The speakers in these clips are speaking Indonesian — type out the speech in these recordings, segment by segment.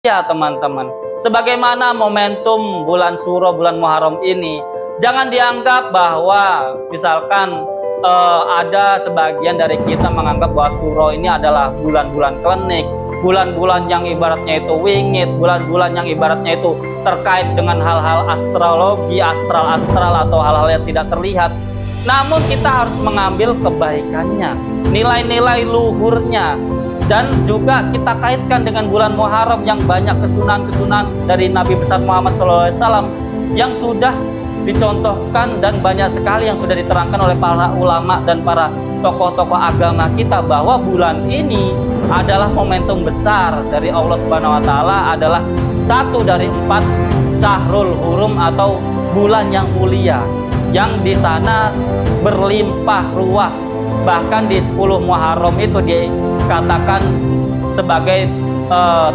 Ya teman-teman, sebagaimana momentum bulan Suro, bulan Muharram ini, jangan dianggap bahwa misalkan ada sebagian dari kita menganggap bahwa Suro ini adalah bulan-bulan klinik, bulan-bulan yang ibaratnya itu wingit, bulan-bulan yang ibaratnya itu terkait dengan hal-hal astrologi, astral-astral atau hal-hal yang tidak terlihat. Namun kita harus mengambil kebaikannya, nilai-nilai luhurnya. Dan juga kita kaitkan dengan bulan Muharram yang banyak kesunahan-kesunahan dari Nabi besar Muhammad SAW yang sudah dicontohkan, dan banyak sekali yang sudah diterangkan oleh para ulama dan para tokoh-tokoh agama kita bahwa bulan ini adalah momentum besar dari Allah Subhanahu wa Ta'ala, adalah satu dari 4 Syahrul Hurum atau bulan yang mulia, yang di sana berlimpah ruah. Bahkan di 10 Muharram itu dikatakan sebagai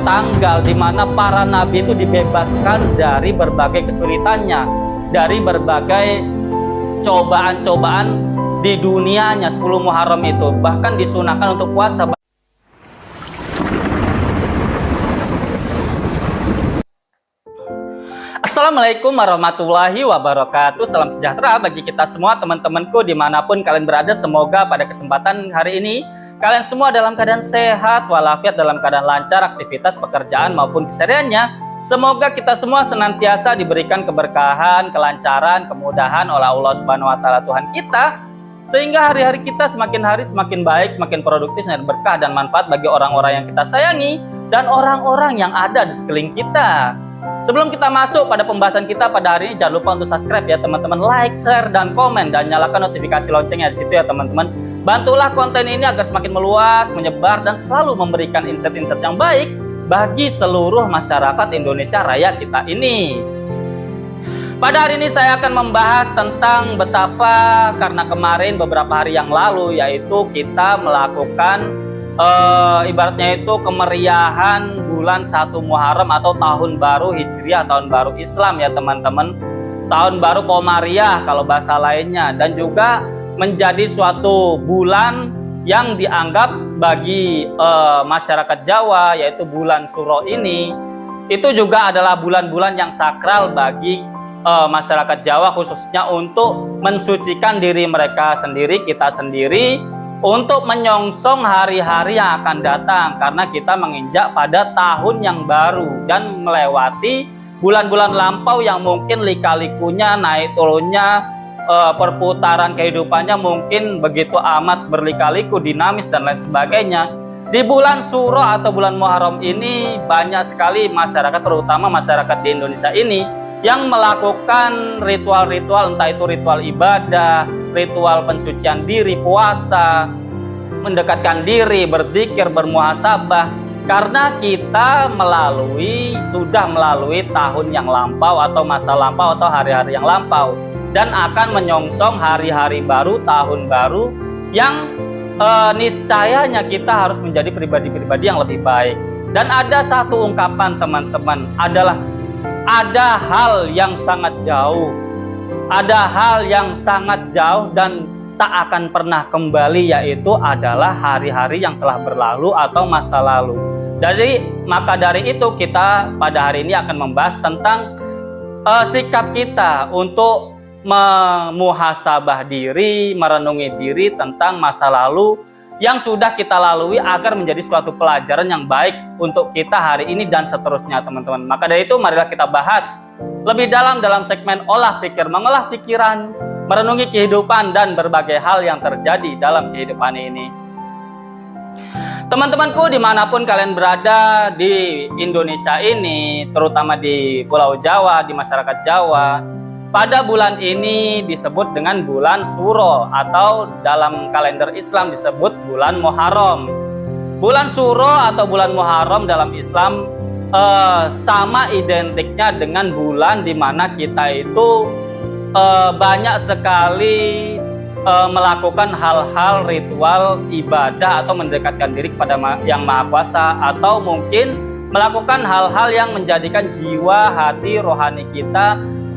tanggal di mana para nabi itu dibebaskan dari berbagai kesulitannya, dari berbagai cobaan-cobaan di dunianya. 10 Muharram itu bahkan disunahkan untuk puasa. Assalamualaikum warahmatullahi wabarakatuh. Salam sejahtera bagi kita semua teman-temanku dimanapun kalian berada. Semoga pada kesempatan hari ini kalian semua dalam keadaan sehat walafiat, dalam keadaan lancar aktivitas pekerjaan maupun kesehariannya. Semoga kita semua senantiasa diberikan keberkahan, kelancaran, kemudahan oleh Allah Subhanahu wa Ta'ala Tuhan kita, sehingga hari-hari kita semakin hari semakin baik, semakin produktif, dan berkah dan manfaat bagi orang-orang yang kita sayangi dan orang-orang yang ada di sekeliling kita. Sebelum kita masuk pada pembahasan kita pada hari ini, jangan lupa untuk subscribe ya teman-teman, like, share, dan komen, dan nyalakan notifikasi loncengnya di situ ya teman-teman. Bantulah konten ini agar semakin meluas, menyebar, dan selalu memberikan insight-insight yang baik bagi seluruh masyarakat Indonesia Raya kita ini. Pada hari ini saya akan membahas tentang betapa, karena kemarin beberapa hari yang lalu yaitu kita melakukan ibaratnya itu kemeriahan bulan 1 Muharram atau tahun baru Hijriah, tahun baru Islam ya teman-teman, tahun baru Komariah kalau bahasa lainnya, dan juga menjadi suatu bulan yang dianggap bagi masyarakat Jawa, yaitu bulan Suro ini, itu juga adalah bulan-bulan yang sakral bagi masyarakat Jawa, khususnya untuk mensucikan diri mereka sendiri, kita sendiri, untuk menyongsong hari-hari yang akan datang, karena kita menginjak pada tahun yang baru dan melewati bulan-bulan lampau yang mungkin lika-likunya, naik turunnya, perputaran kehidupannya mungkin begitu amat berlika-liku, dinamis, dan lain sebagainya. Di bulan Suro atau bulan Muharram ini banyak sekali masyarakat, terutama masyarakat di Indonesia ini, yang melakukan ritual-ritual, entah itu ritual ibadah, ritual pensucian diri, puasa, mendekatkan diri, berzikir, bermuhasabah, karena kita sudah melalui tahun yang lampau atau masa lampau atau hari-hari yang lampau, dan akan menyongsong hari-hari baru, tahun baru yang niscayanya kita harus menjadi pribadi-pribadi yang lebih baik. Dan ada satu ungkapan teman-teman, adalah ada hal yang sangat jauh, ada hal yang sangat jauh dan tak akan pernah kembali, yaitu adalah hari-hari yang telah berlalu atau masa lalu. Maka dari itu kita pada hari ini akan membahas tentang sikap kita untuk memuhasabah diri, merenungi diri tentang masa lalu yang sudah kita lalui, agar menjadi suatu pelajaran yang baik untuk kita hari ini dan seterusnya teman-teman. Maka dari itu marilah kita bahas lebih dalam segmen olah pikir, mengolah pikiran, merenungi kehidupan dan berbagai hal yang terjadi dalam kehidupan ini. Teman-temanku dimanapun kalian berada di Indonesia ini, terutama di Pulau Jawa, di masyarakat Jawa, pada bulan ini disebut dengan bulan Suro, atau dalam kalender Islam disebut bulan Muharram. Bulan Suro atau bulan Muharram dalam Islam sama identiknya dengan bulan di mana kita itu banyak sekali melakukan hal-hal ritual ibadah atau mendekatkan diri kepada Yang Maha Kuasa, atau mungkin melakukan hal-hal yang menjadikan jiwa, hati, rohani kita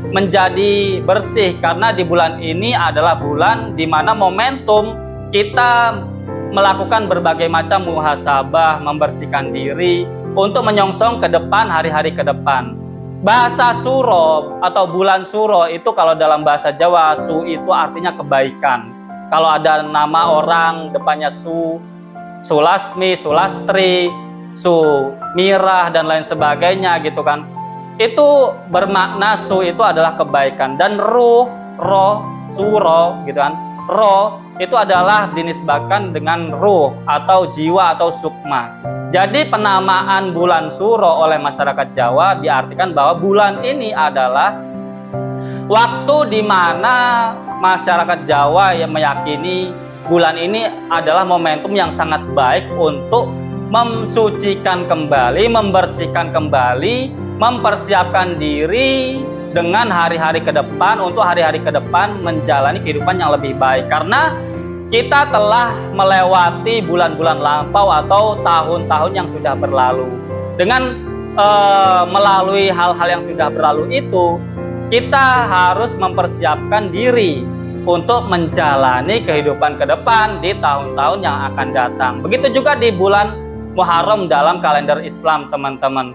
menjadi bersih, karena di bulan ini adalah bulan di mana momentum kita melakukan berbagai macam muhasabah, membersihkan diri untuk menyongsong ke depan, hari-hari ke depan. Bahasa Suro atau bulan Suro itu kalau dalam bahasa Jawa, Su itu artinya kebaikan. Kalau ada nama orang depannya Su, Sulasmi, Sulastri, Sumirah dan lain sebagainya gitu kan. Itu bermakna Su itu adalah kebaikan, dan roh, Suro gitu kan. Roh itu adalah dinisbatkan dengan ruh atau jiwa atau sukma. Jadi penamaan bulan Suro oleh masyarakat Jawa diartikan bahwa bulan ini adalah waktu di mana masyarakat Jawa yang meyakini bulan ini adalah momentum yang sangat baik untuk mensucikan kembali, membersihkan kembali, mempersiapkan diri dengan hari-hari ke depan, untuk hari-hari ke depan menjalani kehidupan yang lebih baik. Karena kita telah melewati bulan-bulan lampau atau tahun-tahun yang sudah berlalu. Dengan melalui hal-hal yang sudah berlalu itu, kita harus mempersiapkan diri untuk menjalani kehidupan ke depan di tahun-tahun yang akan datang. Begitu juga di bulan Muharram dalam kalender Islam, teman-teman.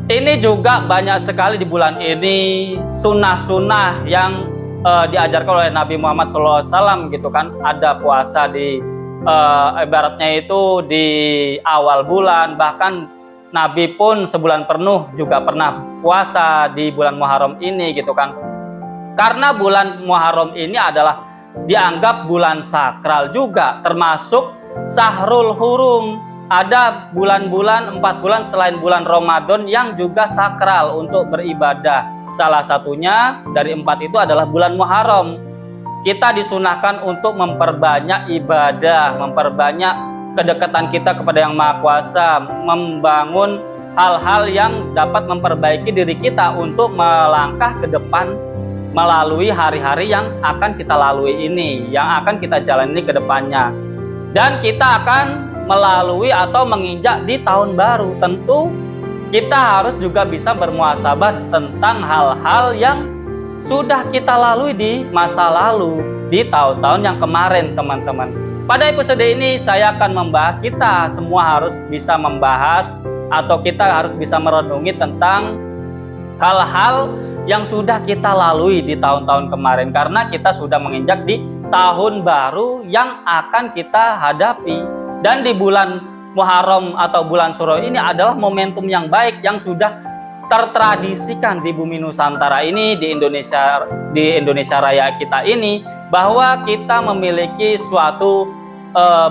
Ini juga banyak sekali di bulan ini sunnah-sunnah yang diajarkan oleh Nabi Muhammad SAW gitu kan. Ada puasa di ibaratnya itu di awal bulan, bahkan Nabi pun sebulan penuh juga pernah puasa di bulan Muharram ini gitu kan. Karena bulan Muharram ini adalah dianggap bulan sakral juga, termasuk Syahrul Hurum. Ada bulan-bulan, 4 bulan selain bulan Ramadan yang juga sakral untuk beribadah. Salah satunya dari 4 itu adalah bulan Muharram. Kita disunahkan untuk memperbanyak ibadah, memperbanyak kedekatan kita kepada Yang Maha Kuasa, membangun hal-hal yang dapat memperbaiki diri kita untuk melangkah ke depan melalui hari-hari yang akan kita lalui ini, yang akan kita jalani ke depannya. Dan kita akan melalui atau menginjak di tahun baru. Tentu kita harus juga bisa bermuhasabah tentang hal-hal yang sudah kita lalui di masa lalu, di tahun-tahun yang kemarin, teman-teman. Pada episode ini saya akan membahas, kita semua harus bisa membahas atau kita harus bisa merenungi tentang hal-hal yang sudah kita lalui di tahun-tahun kemarin, karena kita sudah menginjak di tahun baru yang akan kita hadapi. Dan di bulan Muharram atau bulan Suro ini adalah momentum yang baik yang sudah tertradisikan di bumi Nusantara ini, di Indonesia Raya kita ini, bahwa kita memiliki suatu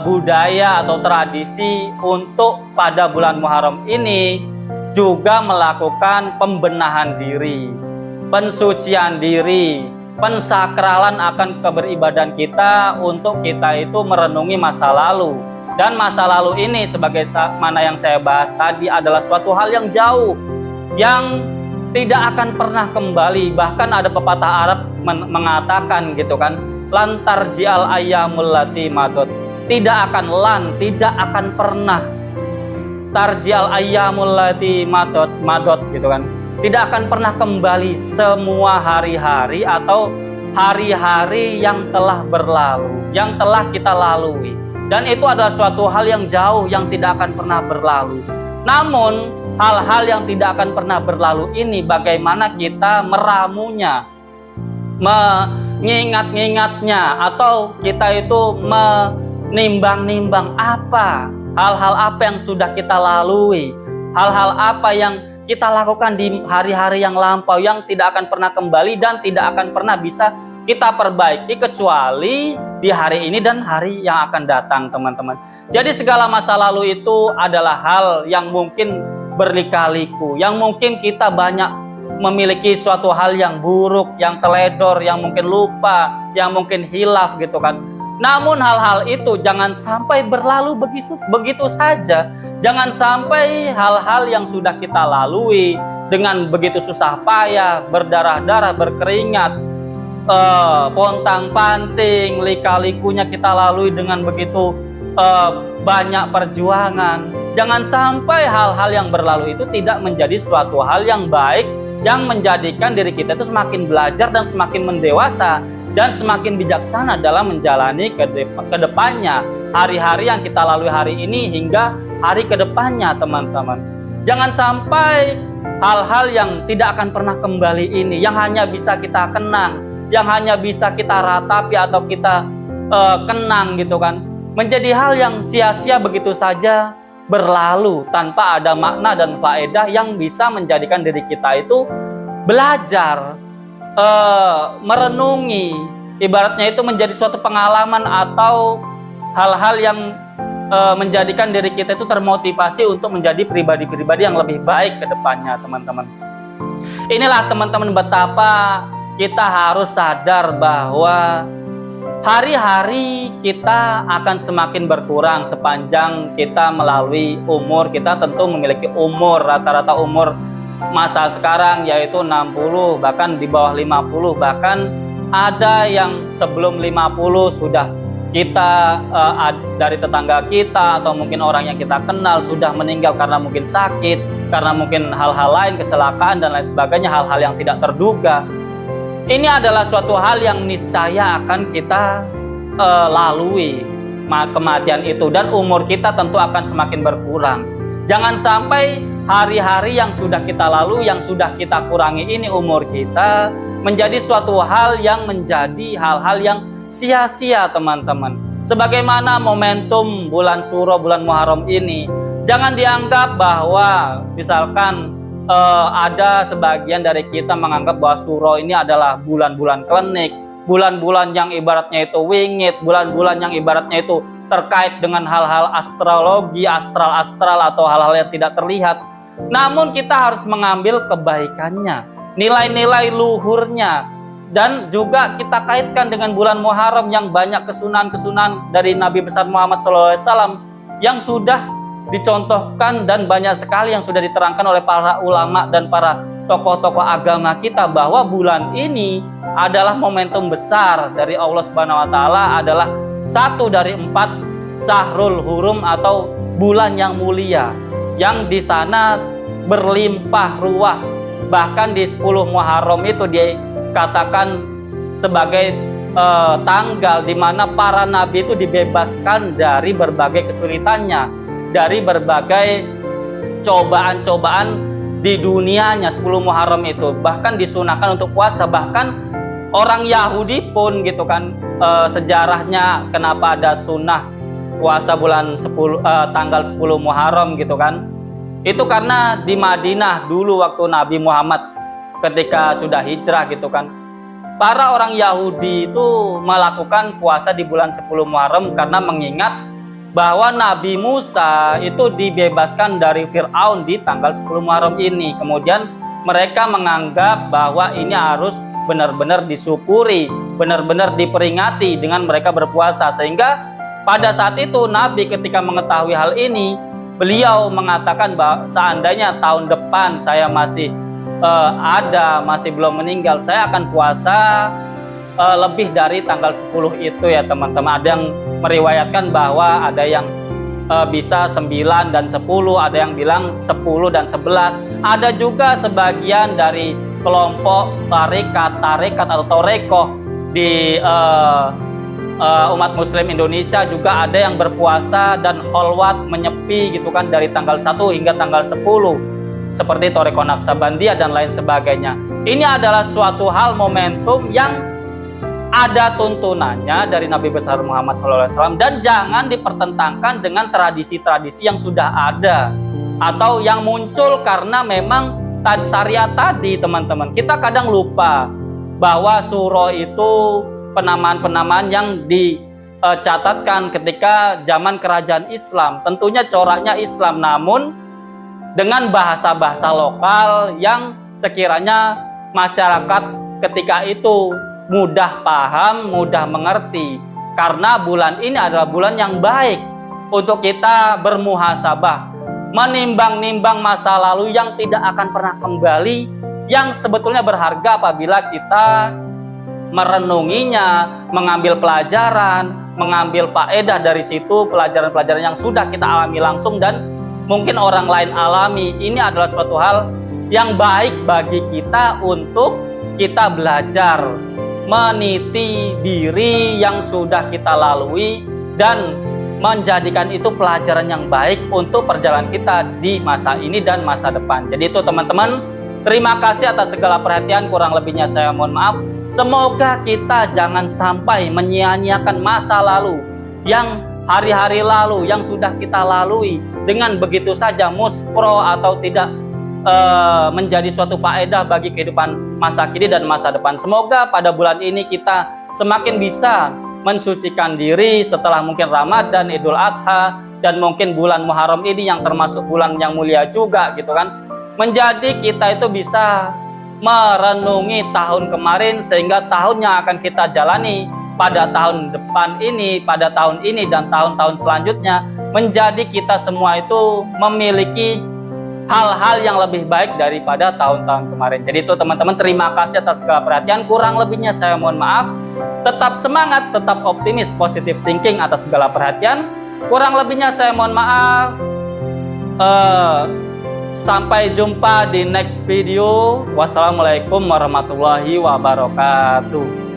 budaya atau tradisi untuk pada bulan Muharram ini juga melakukan pembenahan diri, pensucian diri, pensakralan akan keberibadan kita untuk kita itu merenungi masa lalu. Dan masa lalu ini sebagai mana yang saya bahas tadi adalah suatu hal yang jauh, yang tidak akan pernah kembali. Bahkan ada pepatah Arab mengatakan gitu kan, lantar jial ayyamul lati madot, tidak akan pernah tarjial ayyamul lati madot gitu kan, tidak akan pernah kembali semua hari-hari atau hari-hari yang telah berlalu, yang telah kita lalui. Dan itu adalah suatu hal yang jauh, yang tidak akan pernah berlalu. Namun hal-hal yang tidak akan pernah berlalu ini, bagaimana kita meramunya, mengingat-ingatnya, atau kita itu menimbang-nimbang apa hal-hal apa yang sudah kita lalui, hal-hal apa yang kita lakukan di hari-hari yang lampau yang tidak akan pernah kembali dan tidak akan pernah bisa kita perbaiki kecuali di hari ini dan hari yang akan datang, teman-teman. Jadi segala masa lalu itu adalah hal yang mungkin berlika-liku, yang mungkin kita banyak memiliki suatu hal yang buruk, yang teledor, yang mungkin lupa, yang mungkin hilaf gitu kan. Namun hal-hal itu jangan sampai berlalu begitu saja. Jangan sampai hal-hal yang sudah kita lalui dengan begitu susah payah, berdarah-darah, berkeringat, pontang-panting, lika-likunya kita lalui dengan begitu banyak perjuangan. Jangan sampai hal-hal yang berlalu itu tidak menjadi suatu hal yang baik, yang menjadikan diri kita itu semakin belajar dan semakin mendewasa dan semakin bijaksana dalam menjalani ke depannya hari-hari yang kita lalui hari ini hingga hari ke depannya, teman-teman. Jangan sampai hal-hal yang tidak akan pernah kembali ini, yang hanya bisa kita kenang, yang hanya bisa kita ratapi atau kita kenang gitu kan, menjadi hal yang sia-sia begitu saja berlalu tanpa ada makna dan faedah yang bisa menjadikan diri kita itu belajar, merenungi, ibaratnya itu menjadi suatu pengalaman atau hal-hal yang menjadikan diri kita itu termotivasi untuk menjadi pribadi-pribadi yang lebih baik ke depannya, teman-teman. Inilah teman-teman betapa kita harus sadar bahwa hari-hari kita akan semakin berkurang sepanjang kita melalui umur. Kita tentu memiliki umur, rata-rata umur masa sekarang yaitu 60, bahkan di bawah 50, bahkan ada yang sebelum 50 sudah kita dari tetangga kita atau mungkin orang yang kita kenal sudah meninggal karena mungkin sakit, karena mungkin hal-hal lain, kecelakaan dan lain sebagainya, hal-hal yang tidak terduga. Ini adalah suatu hal yang niscaya akan kita lalui kematian itu, dan umur kita tentu akan semakin berkurang. Jangan sampai hari-hari yang sudah kita lalui, yang sudah kita kurangi ini umur kita, menjadi suatu hal yang menjadi hal-hal yang sia-sia, teman-teman. Sebagaimana momentum bulan Suro, bulan Muharram ini, jangan dianggap bahwa misalkan ada sebagian dari kita menganggap bahwa Suro ini adalah bulan-bulan klinik, bulan-bulan yang ibaratnya itu wingit, bulan-bulan yang ibaratnya itu terkait dengan hal-hal astrologi, astral-astral atau hal-hal yang tidak terlihat. Namun kita harus mengambil kebaikannya, nilai-nilai luhurnya, dan juga kita kaitkan dengan bulan Muharram yang banyak kesunahan-kesunahan dari Nabi besar Muhammad SAW yang sudah dicontohkan, dan banyak sekali yang sudah diterangkan oleh para ulama dan para tokoh-tokoh agama kita bahwa bulan ini adalah momentum besar dari Allah Subhanahu wa Ta'ala, adalah satu dari 4 Syahrul Hurum atau bulan yang mulia, yang di sana berlimpah ruah. Bahkan di 10 Muharram itu dikatakan sebagai tanggal di mana para nabi itu dibebaskan dari berbagai kesulitannya, dari berbagai cobaan-cobaan di dunianya. 10 Muharram itu bahkan disunahkan untuk puasa. Bahkan orang Yahudi pun gitu kan, sejarahnya kenapa ada sunnah puasa bulan tanggal 10 Muharram gitu kan, itu karena di Madinah dulu waktu Nabi Muhammad ketika sudah hijrah gitu kan, para orang Yahudi itu melakukan puasa di bulan 10 Muharram karena mengingat bahwa Nabi Musa itu dibebaskan dari Fir'aun di tanggal 10 Muharram ini. Kemudian mereka menganggap bahwa ini harus benar-benar disyukuri, benar-benar diperingati dengan mereka berpuasa. Sehingga pada saat itu Nabi ketika mengetahui hal ini, beliau mengatakan bahwa seandainya tahun depan saya masih masih belum meninggal, saya akan puasa lebih dari tanggal 10 itu ya teman-teman. Ada yang meriwayatkan bahwa ada yang bisa 9 dan 10, ada yang bilang 10 dan 11. Ada juga sebagian dari kelompok tarekat atau torekoh di umat muslim Indonesia juga ada yang berpuasa dan kholwat menyepi gitu kan dari tanggal 1 hingga tanggal 10, seperti Torekoh Naksabandiyah dan lain sebagainya. Ini adalah suatu hal momentum yang ada tuntunannya dari Nabi besar Muhammad SAW, dan jangan dipertentangkan dengan tradisi-tradisi yang sudah ada atau yang muncul karena memang syariat tadi, teman-teman. Kita kadang lupa bahwa Suro itu penamaan-penamaan yang dicatatkan ketika zaman kerajaan Islam, tentunya coraknya Islam, namun dengan bahasa-bahasa lokal yang sekiranya masyarakat ketika itu mudah paham, mudah mengerti. Karena bulan ini adalah bulan yang baik untuk kita bermuhasabah, menimbang-nimbang masa lalu yang tidak akan pernah kembali, yang sebetulnya berharga apabila kita merenunginya, mengambil pelajaran, mengambil faedah dari situ, pelajaran-pelajaran yang sudah kita alami langsung dan mungkin orang lain alami. Ini adalah suatu hal yang baik bagi kita untuk kita belajar meniti diri yang sudah kita lalui dan menjadikan itu pelajaran yang baik untuk perjalanan kita di masa ini dan masa depan. Jadi itu teman-teman, terima kasih atas segala perhatian, kurang lebihnya saya mohon maaf. Semoga kita jangan sampai menyia-nyiakan masa lalu, yang hari-hari lalu yang sudah kita lalui dengan begitu saja muspro atau tidak menjadi suatu faedah bagi kehidupan masa kini dan masa depan. Semoga pada bulan ini kita semakin bisa mensucikan diri setelah mungkin Ramadan, Idul Adha, dan mungkin bulan Muharram ini yang termasuk bulan yang mulia juga gitu kan. Menjadi kita itu bisa merenungi tahun kemarin sehingga tahun yang akan kita jalani pada tahun depan ini, pada tahun ini dan tahun-tahun selanjutnya, menjadi kita semua itu memiliki hal-hal yang lebih baik daripada tahun-tahun kemarin. Jadi itu teman-teman, terima kasih atas segala perhatian, kurang lebihnya saya mohon maaf. Tetap semangat, tetap optimis, positive thinking atas segala perhatian, kurang lebihnya saya mohon maaf. Sampai jumpa di next video. Wassalamualaikum warahmatullahi wabarakatuh.